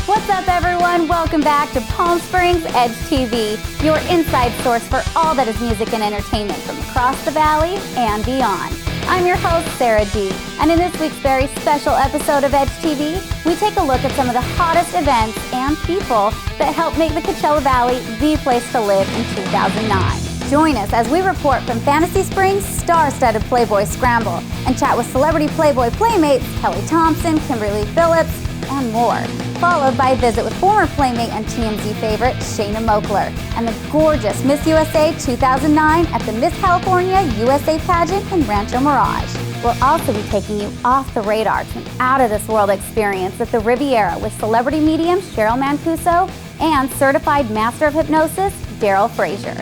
What's up, everyone? Welcome back to Palm Springs Edge TV, your inside source for all that is music and entertainment from across the valley and beyond. I'm your host, Sarah G, and in this week's very special episode of Edge TV, we take a look at some of the hottest events and people that helped make the Coachella Valley the place to live in 2009. Join us as we report from Fantasy Springs' star-studded Playboy Scramble and chat with celebrity Playboy playmates Kelley Thompson, Kimberlee Philips, and more. Followed by a visit with former Playmate and TMZ favorite Shanna Moakler and the gorgeous Miss USA 2009 at the Miss California USA Pageant in Rancho Mirage. We'll also be taking you off the radar to an out-of-this-world experience at the Riviera with celebrity medium Cheri Mancuso and certified master of hypnosis Daryl Frazier.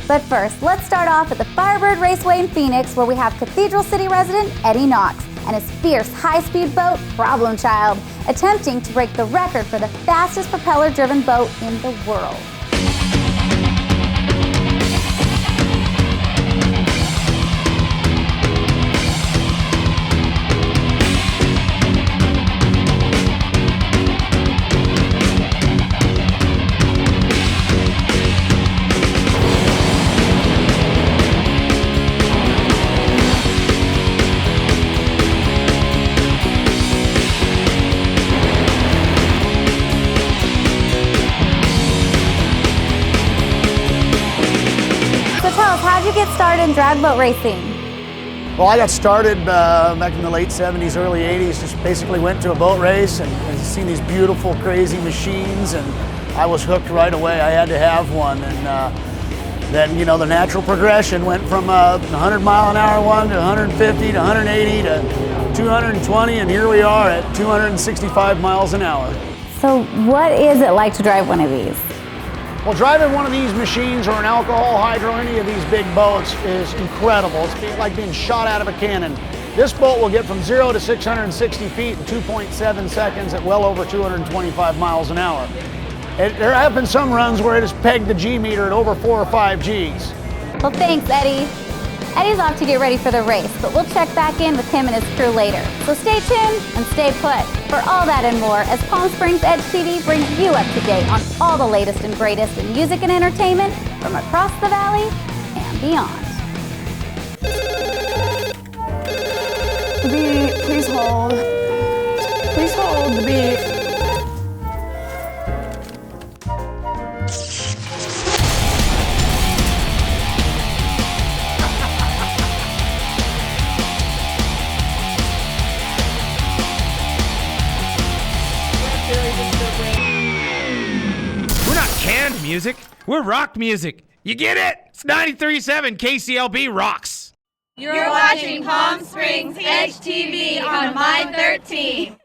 But first, let's start off at the Firebird Raceway in Phoenix, where we have Cathedral City resident Eddie Knox and his fierce high-speed boat, Problem Child, attempting to break the record for the fastest propeller-driven boat in the world. How'd you get started in drag boat racing? Well, I got started back in the late 70s, early 80s. Just basically went to a boat race and seen these beautiful, crazy machines, and I was hooked right away. I had to have one, and then, you know, the natural progression went from 100-mile-an-hour one to 150 to 180 to 220, and here we are at 265 miles an hour. So what is it like to drive one of these? Well, driving one of these machines or an alcohol hydro, any of these big boats, is incredible. It's like being shot out of a cannon. This boat will get from 0 to 660 feet in 2.7 seconds at well over 225 miles an hour. There have been some runs where it has pegged the G meter at over 4 or 5 Gs. Well, thanks, Eddie. Eddie's off to get ready for the race, but we'll check back in with him and his crew later. So stay tuned and stay put for all that and more as Palm Springs Edge TV brings you up to date on all the latest and greatest in music and entertainment from across the valley and beyond. The beat, please hold. Please hold the beat. Canned music, we're rock music. You get it? It's 93.7 KCLB rocks. You're watching Palm Springs Edge TV on My 13.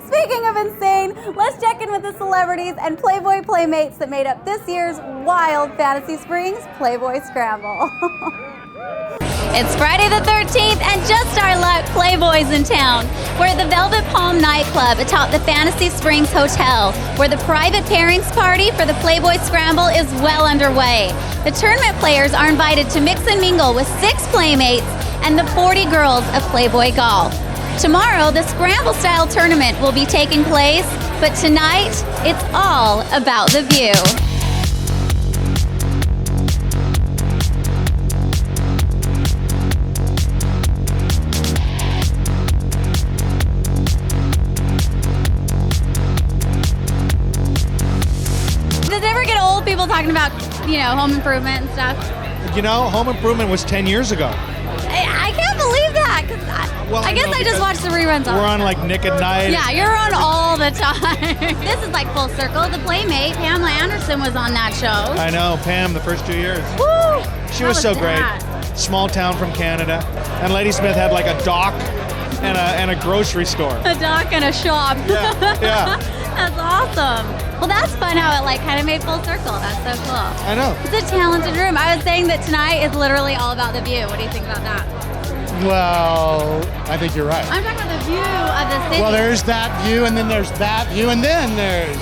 Speaking of insane, let's check in with the celebrities and Playboy playmates that made up this year's wild Fantasy Springs Playboy Scramble. It's Friday the 13th, and just our luck, Playboy's in town. We're at the Velvet Palm nightclub atop the Fantasy Springs Hotel, where the private pairings party for the Playboy Scramble is well underway. The tournament players are invited to mix and mingle with 6 playmates and the 40 girls of Playboy Golf. Tomorrow, the Scramble-style tournament will be taking place, but tonight, it's all about the view. Does it ever get old, people talking about, home improvement and stuff? You know, home improvement was 10 years ago. I can't believe that, because I guess I just watched the reruns all We're on like Nick at Night. Yeah, you're on all the time. This is like full circle. The Playmate, Pamela Anderson, was on that show. I know, Pam, the first 2 years. Woo! She was so great. Small town from Canada. And Lady Smith had like a dock and a grocery store. A dock and a shop. Yeah. That's awesome. Well, that's fun how it like kind of made full circle. That's so cool. I know. It's a talented room. I was saying that tonight is literally all about the view. What do you think about that? Well, I think you're right. I'm talking about the view of the city. Well, there's that view, and then there's that view, and then there's...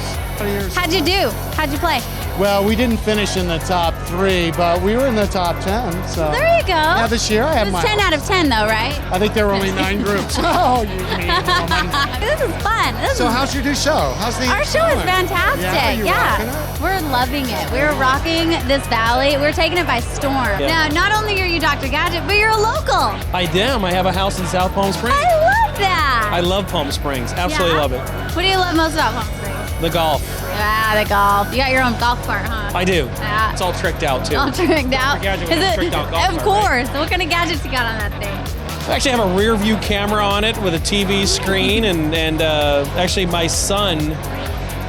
How'd you do? How'd you play? Well, we didn't finish in the top 3, but we were in the top 10. So There you go. Yeah, this year I have It my... was 10 out of 10 though, right? I think there were only 9 groups. Oh, you mean woman. This is fun. So how's your new show? How's the Our show is fantastic. Yeah, you rocking it? We're loving it. We're rocking this valley. We're taking it by storm. Now, not only are you Dr. Gadget, but you're a local. I am. I have a house in South Palm Springs. I love that. I love Palm Springs. Absolutely Yeah? love it. What do you love most about Palm Springs? The golf. Ah, the golf. You got your own golf cart, huh? I do. Yeah. It's all tricked out too. All tricked out. Gadget with Is a it? tricked out golf Of cart, course. What kind of gadgets you got on that thing? I actually have a rear view camera on it with a TV screen, and actually my son,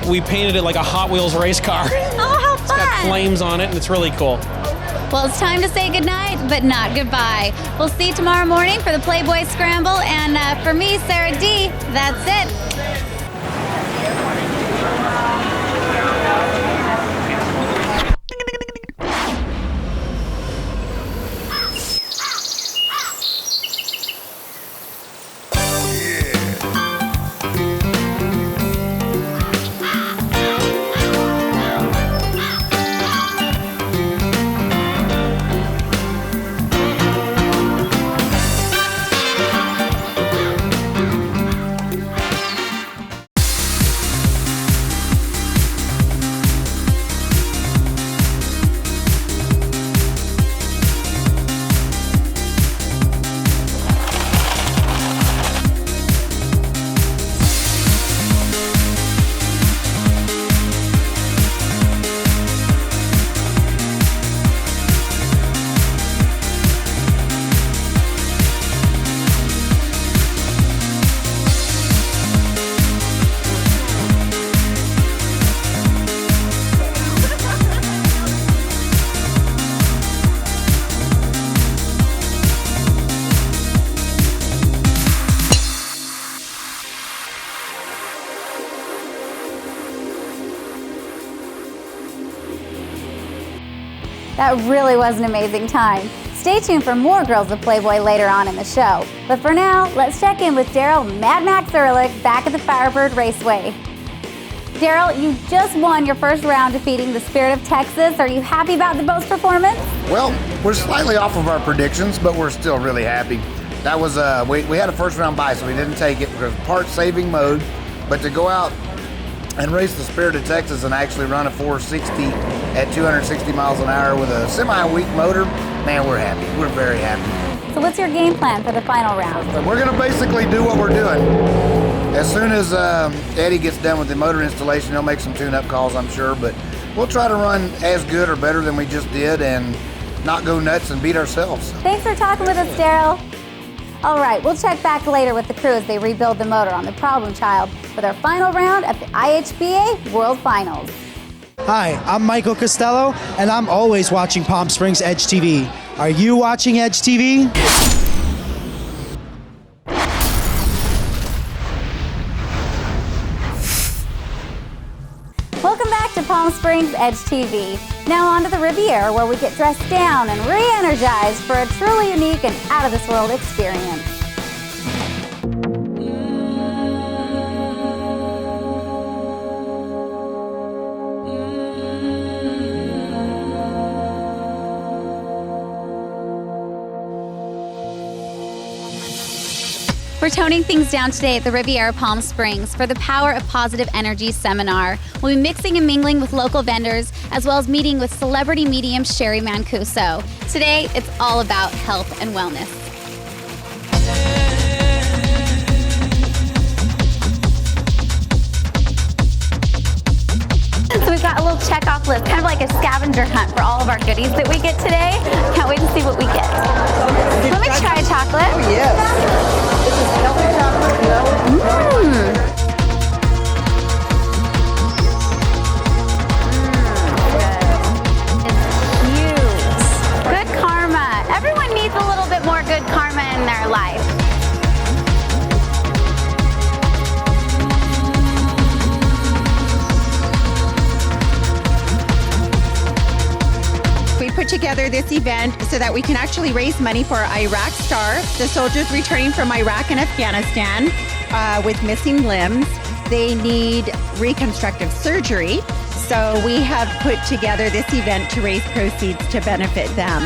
we painted it like a Hot Wheels race car. Oh, how It's got fun. flames on it, and it's really cool. Well, it's time to say goodnight, but not goodbye. We'll see you tomorrow morning for the Playboy Scramble, and for me, Sarah D, that's it. That really was an amazing time. Stay tuned for more Girls of Playboy later on in the show. But for now, let's check in with Daryl Mad Max Ehrlich back at the Firebird Raceway. Daryl, you just won your first round defeating the Spirit of Texas. Are you happy about the boat's performance? Well, we're slightly off of our predictions, but we're still really happy. That was, we had a first round bye, so we didn't take it because part saving mode, but to go out and race the Spirit of Texas and actually run a 460 at 260 miles an hour with a semi-weak motor, man, we're happy. We're very happy. So what's your game plan for the final round? We're gonna basically do what we're doing. As soon as Eddie gets done with the motor installation, he'll make some tune-up calls, I'm sure, but we'll try to run as good or better than we just did and not go nuts and beat ourselves. Thanks for talking with us, Daryl. All right, we'll check back later with the crew as they rebuild the motor on the Problem Child for their final round at the IHBA World Finals. Hi, I'm Michael Costello, and I'm always watching Palm Springs Edge TV. Are you watching Edge TV? Welcome back to Palm Springs Edge TV. Now on to the Riviera, where we get dressed down and re-energized for a truly unique and out-of-this-world experience. We're toning things down today at the Riviera Palm Springs for the Power of Positive Energy seminar. We'll be mixing and mingling with local vendors, as well as meeting with celebrity medium Cheri Mancuso. Today, it's all about health and wellness. So we've got a little check-off list, kind of like a scavenger hunt for all of our goodies that we get today. Can't wait to see what we get. Let me try chocolate. Oh, yes. This is healthy chocolate. Good karma. Everyone needs a little bit more good karma in their life. put together this event so that we can actually raise money for Iraq Star, the soldiers returning from Iraq and Afghanistan with missing limbs. They need reconstructive surgery. So we have put together this event to raise proceeds to benefit them.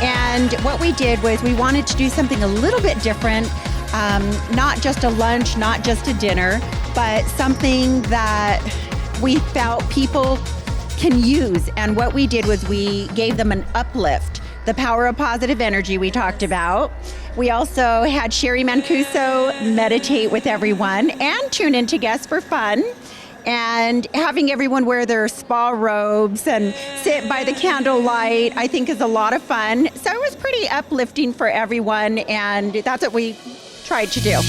And what we did was we wanted to do something a little bit different, not just a lunch, not just a dinner, but something that we felt people can use. And what we did was we gave them an uplift, the power of positive energy we talked about. We also had Cheri Mancuso meditate with everyone and tune in to guests for fun. And having everyone wear their spa robes and sit by the candlelight, I think is a lot of fun. So it was pretty uplifting for everyone, and that's what we tried to do.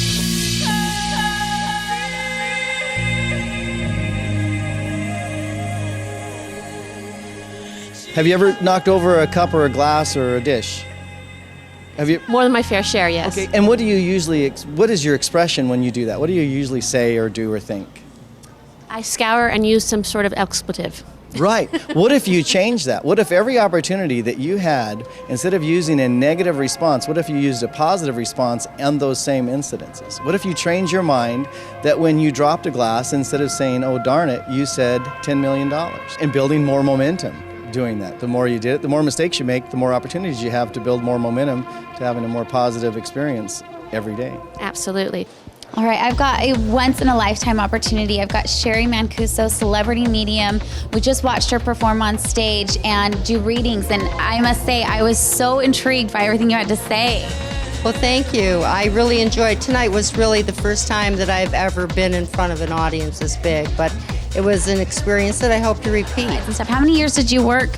Have you ever knocked over a cup or a glass or a dish? Have you? More than my fair share, yes. Okay. And what do you usually, what is your expression when you do that? What do you usually say or do or think? I scour and use some sort of expletive. Right. What if you change that? What if every opportunity that you had, instead of using a negative response, what if you used a positive response on those same incidences? What if you trained your mind that when you dropped a glass, instead of saying, oh darn it, you said $10 million, and building more momentum doing that. The more you did it, the more mistakes you make, the more opportunities you have to build more momentum to having a more positive experience every day. Absolutely. All right, I've got a once-in-a-lifetime opportunity. I've got Cheri Mancuso Celebrity Medium. We just watched her perform on stage and do readings, and I must say I was so intrigued by everything you had to say. Well, thank you. I really enjoyed. Tonight was really the first time that I've ever been in front of an audience this big, but it was an experience that I hope to repeat. And stuff. How many years did you work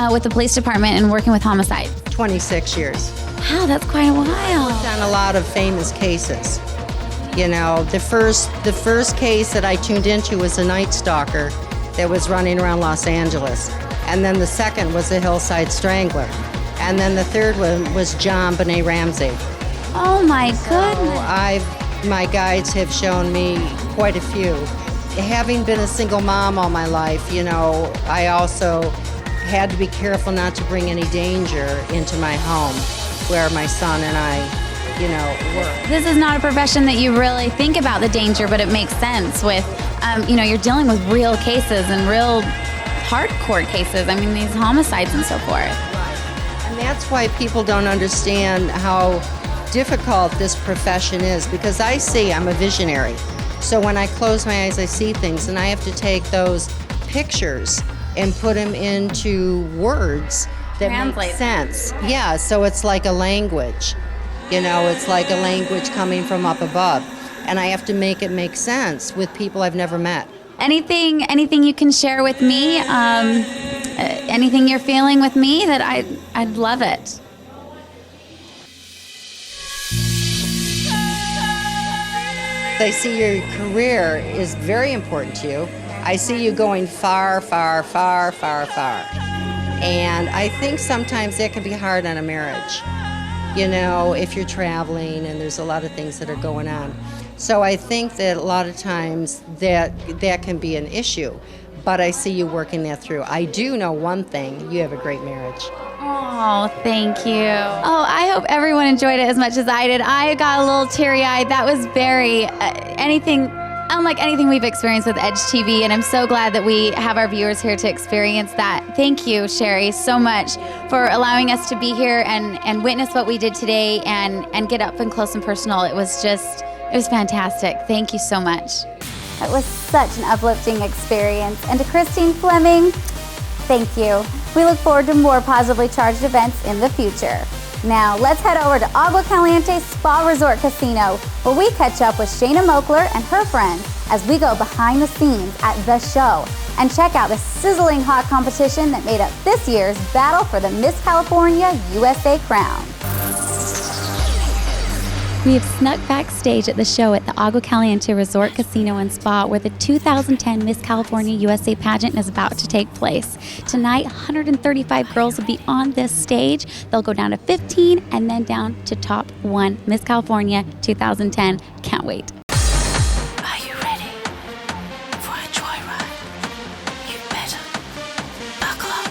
with the police department and working with homicide? 26 years. Wow, that's quite a while. I worked on a lot of famous cases. You know, the first case that I tuned into was a Night Stalker that was running around Los Angeles. And then the second was a Hillside Strangler. And then the third one was John Benet Ramsey. Oh my goodness. My guides have shown me quite a few. Having been a single mom all my life, you know, I also had to be careful not to bring any danger into my home where my son and I, you know, work. This is not a profession that you really think about the danger, but it makes sense with, you know, you're dealing with real cases and real hardcore cases. I mean, these homicides and so forth. Right. And that's why people don't understand how difficult this profession is, because I'm a visionary. So when I close my eyes, I see things, and I have to take those pictures and put them into words that make sense. Yeah, so it's like a language. You know, it's like a language coming from up above. And I have to make it make sense with people I've never met. Anything you can share with me? Anything you're feeling with me? That I'd love it. I see your career is very important to you. I see you going far, far, far, far, far. And I think sometimes that can be hard on a marriage, you know, if you're traveling and there's a lot of things that are going on. So I think that a lot of times that can be an issue, but I see you working that through. I do know one thing, you have a great marriage. Oh, thank you. Oh, I hope everyone enjoyed it as much as I did. I got a little teary-eyed. That was very unlike anything we've experienced with Edge TV, and I'm so glad that we have our viewers here to experience that. Thank you, Cheri, so much for allowing us to be here and witness what we did today and get up and close and personal. It was fantastic. Thank you so much. It was such an uplifting experience. And to Christine Fleming, thank you. We look forward to more positively charged events in the future. Now, let's head over to Agua Caliente Spa Resort Casino, where we catch up with Shanna Moakler and her friends as we go behind the scenes at the show and check out the sizzling hot competition that made up this year's battle for the Miss California USA crown. We have snuck backstage at the show at the Agua Caliente Resort Casino and Spa, where the 2010 Miss California USA Pageant is about to take place. Tonight, 135 girls will be on this stage. They'll go down to 15 and then down to top 1. Miss California 2010. Can't wait. Are you ready for a joyride? You better buckle up.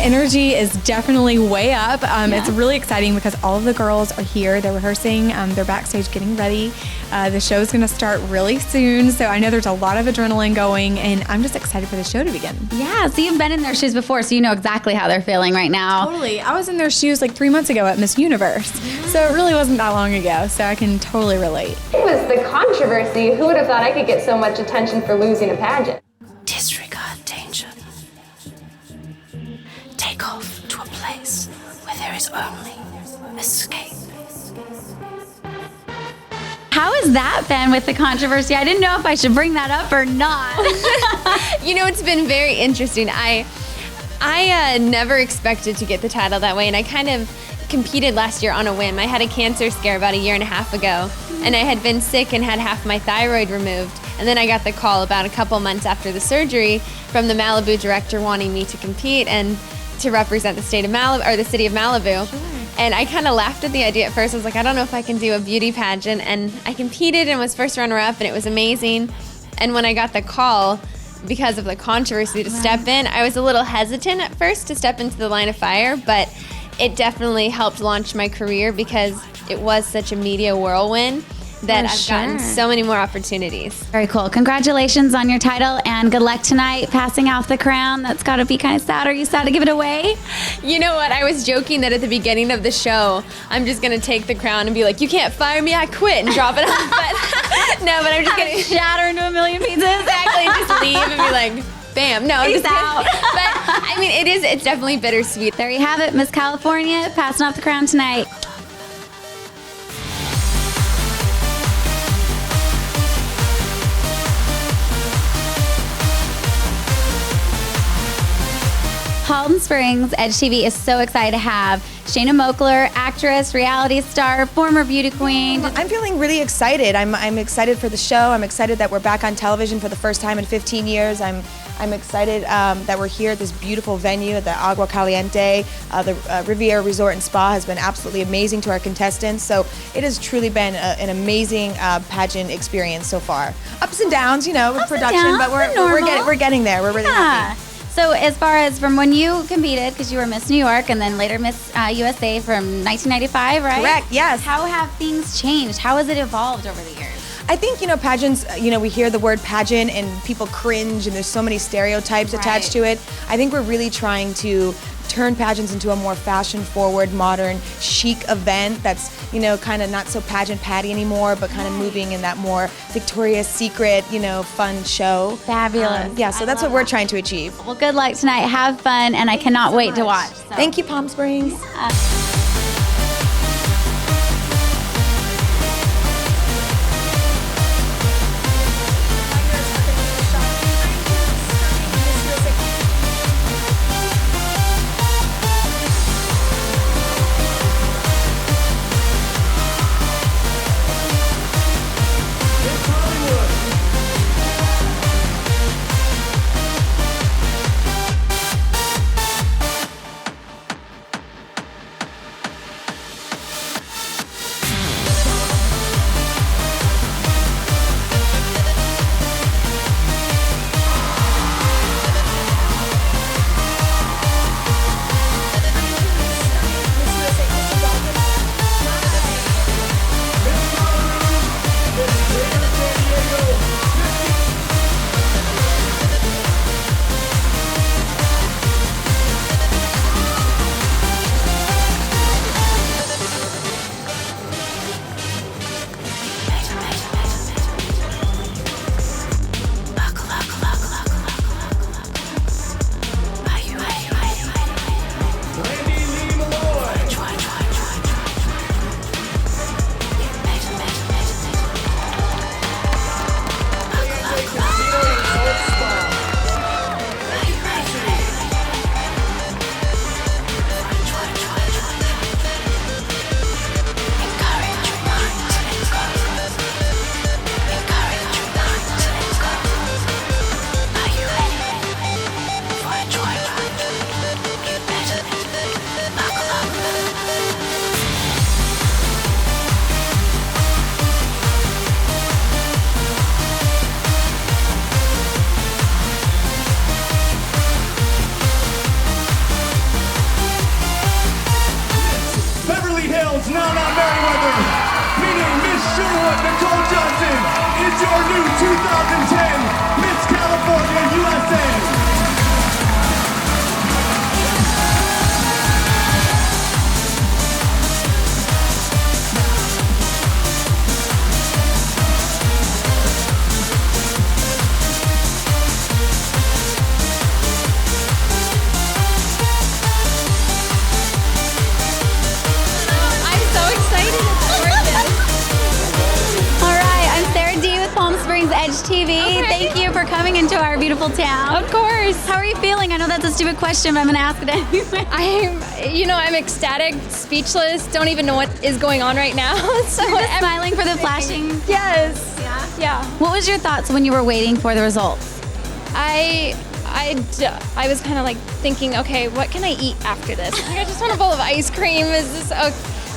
energy is definitely way up. It's really exciting because all of the girls are here. They're rehearsing. They're backstage getting ready. The show's going to start really soon, so I know there's a lot of adrenaline going, and I'm just excited for the show to begin. Yeah, so you've been in their shoes before, so you know exactly how they're feeling right now. Totally. I was in their shoes like 3 months ago at Miss Universe, so it really wasn't that long ago, so I can totally relate. It was the controversy. Who would have thought I could get so much attention for losing a pageant? Disregard danger. Take off to a place where there is only escape. How has that been with the controversy? I didn't know if I should bring that up or not. You know, it's been very interesting. I never expected to get the title that way, and I kind of competed last year on a whim. I had a cancer scare about 1.5 years ago, and I had been sick and had half my thyroid removed. And then I got the call about a couple months after the surgery from the Malibu director wanting me to compete and to represent the state of Malibu, or the city of Malibu. Sure. And I kind of laughed at the idea at first. I was like, I don't know if I can do a beauty pageant. And I competed and was first runner-up, and it was amazing. And when I got the call, because of the controversy to step in, I was a little hesitant at first to step into the line of fire, but it definitely helped launch my career because it was such a media whirlwind that I've gotten so many more opportunities. Very cool. Congratulations on your title, and good luck tonight passing out the crown. That's got to be kind of sad. Are you sad to give it away? You know what? I was joking that at the beginning of the show, I'm just going to take the crown and be like, you can't fire me, I quit, and drop it off. But no, but I'm just going to shatter into a million pieces. Exactly. Just leave and be like, bam. No, I'm Peace just out. But I mean, it's definitely bittersweet. There you have it, Miss California passing off the crown tonight. Palm Springs Edge TV is so excited to have Shanna Moakler, actress, reality star, former beauty queen. I'm feeling really excited. I'm excited for the show. I'm excited that we're back on television for the first time in 15 years. I'm excited that we're here at this beautiful venue at the Agua Caliente. The Riviera Resort and Spa has been absolutely amazing to our contestants. So it has truly been an amazing pageant experience so far. Ups and downs, you know, with production, but we're getting there. We're really happy. So as far as from when you competed, because you were Miss New York and then later Miss USA from 1995, right? Correct, yes. How have things changed? How has it evolved over the years? I think, pageants, we hear the word pageant and people cringe and there's so many stereotypes attached to it. I think we're really trying to turn pageants into a more fashion-forward, modern, chic event that's, kind of not so pageant-patty anymore, but kind of moving in that more Victoria's Secret, fun show. Fabulous. Yeah, so that's what we're trying to achieve. Well, good luck tonight. Have fun, and I cannot wait to watch. So. Thank you, Palm Springs. Nana Merriweather, meaning Miss Sherwood Nicole Johnson is your new 2010 Miss California USA. Edge TV. Thank you for coming into our beautiful town. Of course. How are you feeling? I know that's a stupid question, but I'm going to ask it anyway. I'm ecstatic, speechless, don't even know what is going on right now. So you're just smiling for the flashing? Yes. Yeah. What was your thoughts when you were waiting for the results? I was kind of like thinking, okay, what can I eat after this? I just want a bowl of ice cream. Is this okay?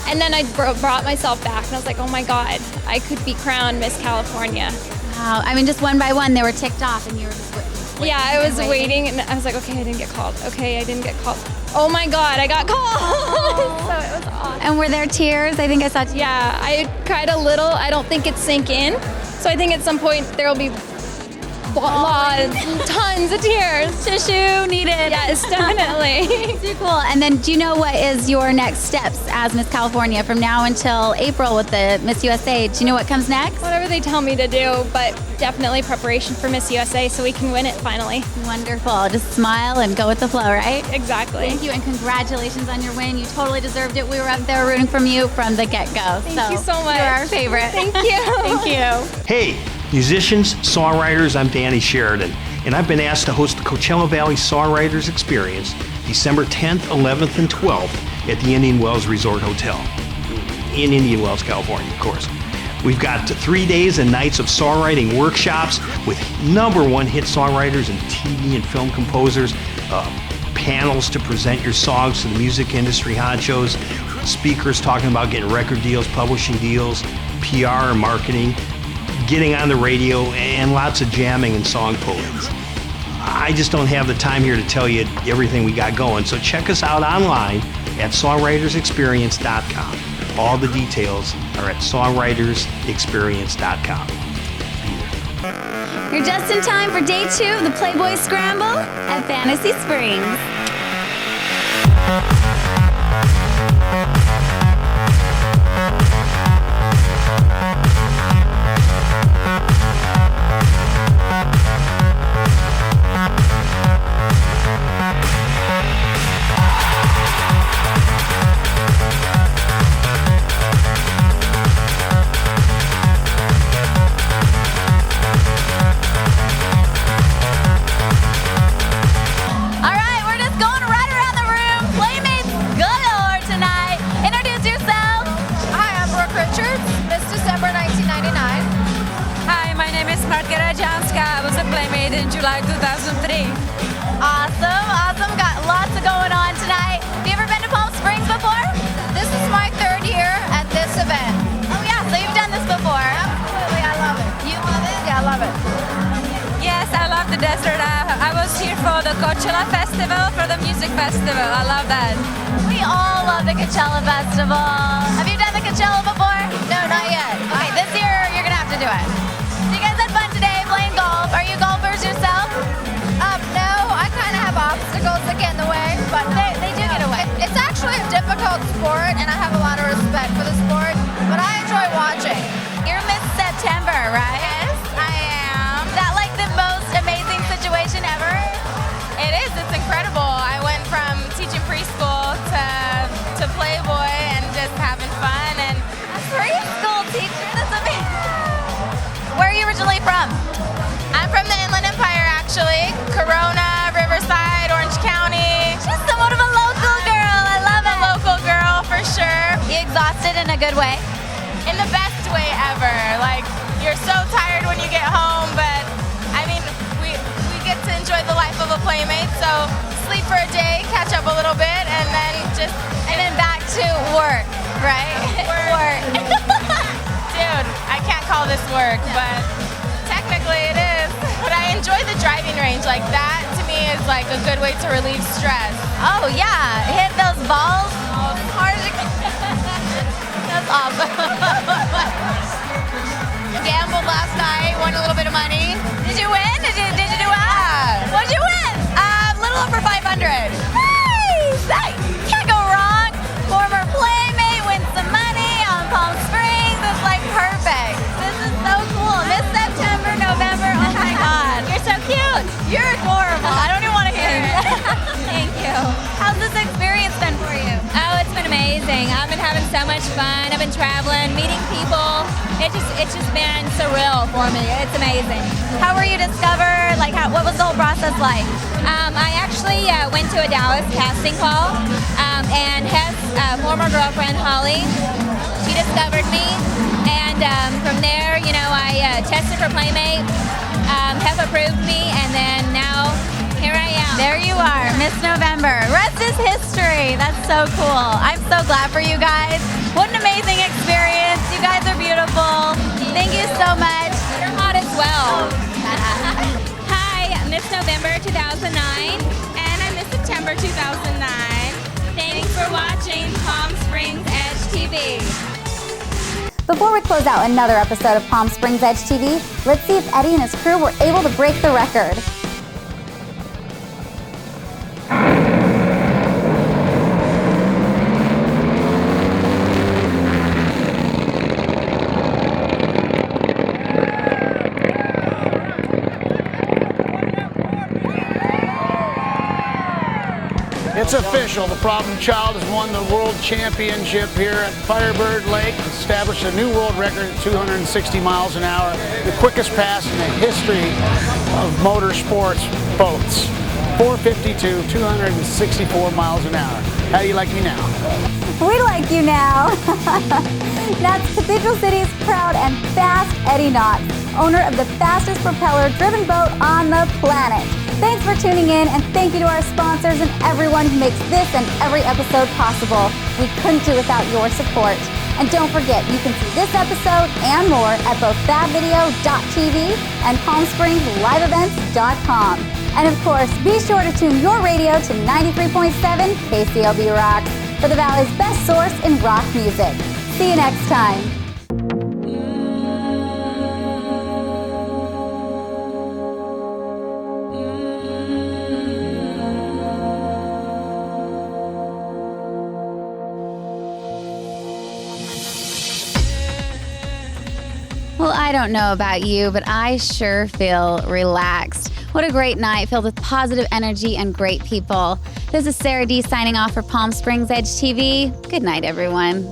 And then I brought myself back and I was like, oh my God, I could be crowned Miss California. Wow. I mean, just one by one, they were ticked off and you were just waiting. Yeah, I was waiting and I was like, okay, I didn't get called. Okay, I didn't get called. Oh my God, I got called. So it was awesome. And were there tears? I think I saw tears. Yeah, I cried a little. I don't think it sank in. So I think at some point there will be tons of tears. Tissue needed. Yes, definitely. Too cool. And then do you know what is your next steps as Miss California from now until April with the Miss USA? Do you know what comes next? Whatever they tell me to do, but definitely preparation for Miss USA so we can win it finally. Wonderful. Just smile and go with the flow, right? Exactly. Thank you and congratulations on your win. You totally deserved it. We were up there rooting from you from the get-go. Thank you so much. You're our favorite. Thank you. Thank you. Hey, musicians, songwriters, I'm Danny Sheridan, and I've been asked to host the Coachella Valley Songwriters Experience December 10th, 11th, and 12th at the Indian Wells Resort Hotel in Indian Wells, California, of course. We've got 3 days and nights of songwriting workshops with #1 hit songwriters and TV and film composers, panels to present your songs to the music industry honchos, speakers talking about getting record deals, publishing deals, PR and marketing, getting on the radio, and lots of jamming and song pull-ins. I just don't have the time here to tell you everything we got going, so check us out online at songwritersexperience.com. All the details are at songwritersexperience.com. You're just in time for day 2 of the Playboy Scramble at Fantasy Springs. Markita Janska. I was a playmate in July 2003. Awesome. Got lots of going on tonight. Have you ever been to Palm Springs before? This is my 3rd year at this event. Oh yeah, so you've done this before. Absolutely, I love it. You love it? Yeah, I love it. Yes, I love the desert. I was here for the Coachella Festival, for the music festival. I love that. We all love the Coachella Festival. Have you done the Coachella before? No, not yet. Okay, this year you're gonna have to do it. You guys had fun today playing golf. Are you golfers yourself? No, I kind of have obstacles that get in the way, but they do get away. It's actually a difficult sport, and I have a lot of respect for the sport, but I enjoy watching. You're Miss September, right? Yes, I am. Is that like the most amazing situation ever? It is. It's incredible. I went from teaching preschool to Playboy and just having fun. And a preschool teacher? That's amazing. Where are you originally from? I'm from the Inland Empire, actually. Corona, Riverside, Orange County. She's somewhat of a local girl. I love it. A local girl, for sure. You exhausted in a good way? In the best way ever. Like, you're so tired when you get home, but, I mean, we get to enjoy the life of a playmate, so sleep for a day, catch up a little bit, and then just... And then back to work, right? Work. Dude, I can't call this work, but technically it is. But I enjoy the driving range. Like, that to me is like a good way to relieve stress. Oh yeah, hit those balls as hard as you can. amazing. I've been having so much fun. I've been traveling, meeting people. It's just been surreal for me. It's amazing. How were you discovered? Like, what was the whole process like? I actually went to a Dallas casting call, and Hess' former girlfriend, Holly, she discovered me. And from there, you know, I tested for Playmate. Hess approved me, and then now here I am. There you are, Miss November. Rest is history. That's so cool. I'm so glad for you guys. What an amazing experience. You guys are beautiful. Thank you so much. You're hot as well. Hi, Miss November 2009, and I'm Miss September 2009. Thanks for watching Palm Springs Edge TV. Before we close out another episode of Palm Springs Edge TV, let's see if Eddie and his crew were able to break the record. It's official. The Problem Child has won the World Championship here at Firebird Lake. Established a new world record at 260 miles an hour. The quickest pass in the history of motorsports boats. 452, 264 miles an hour. How do you like me now? We like you now. That's Cathedral City's proud and fast Eddie Knox, owner of the fastest propeller-driven boat on the planet. Thanks for tuning in, and thank you to our sponsors and everyone who makes this and every episode possible. We couldn't do without your support. And don't forget, you can see this episode and more at both thatvideo.tv and PalmSpringsLiveEvents.com. And of course, be sure to tune your radio to 93.7 KCLB Rocks for the Valley's best source in rock music. See you next time. Well, I don't know about you, but I sure feel relaxed. What a great night filled with positive energy and great people. This is Sarah D signing off for Palm Springs Edge TV. Good night, everyone.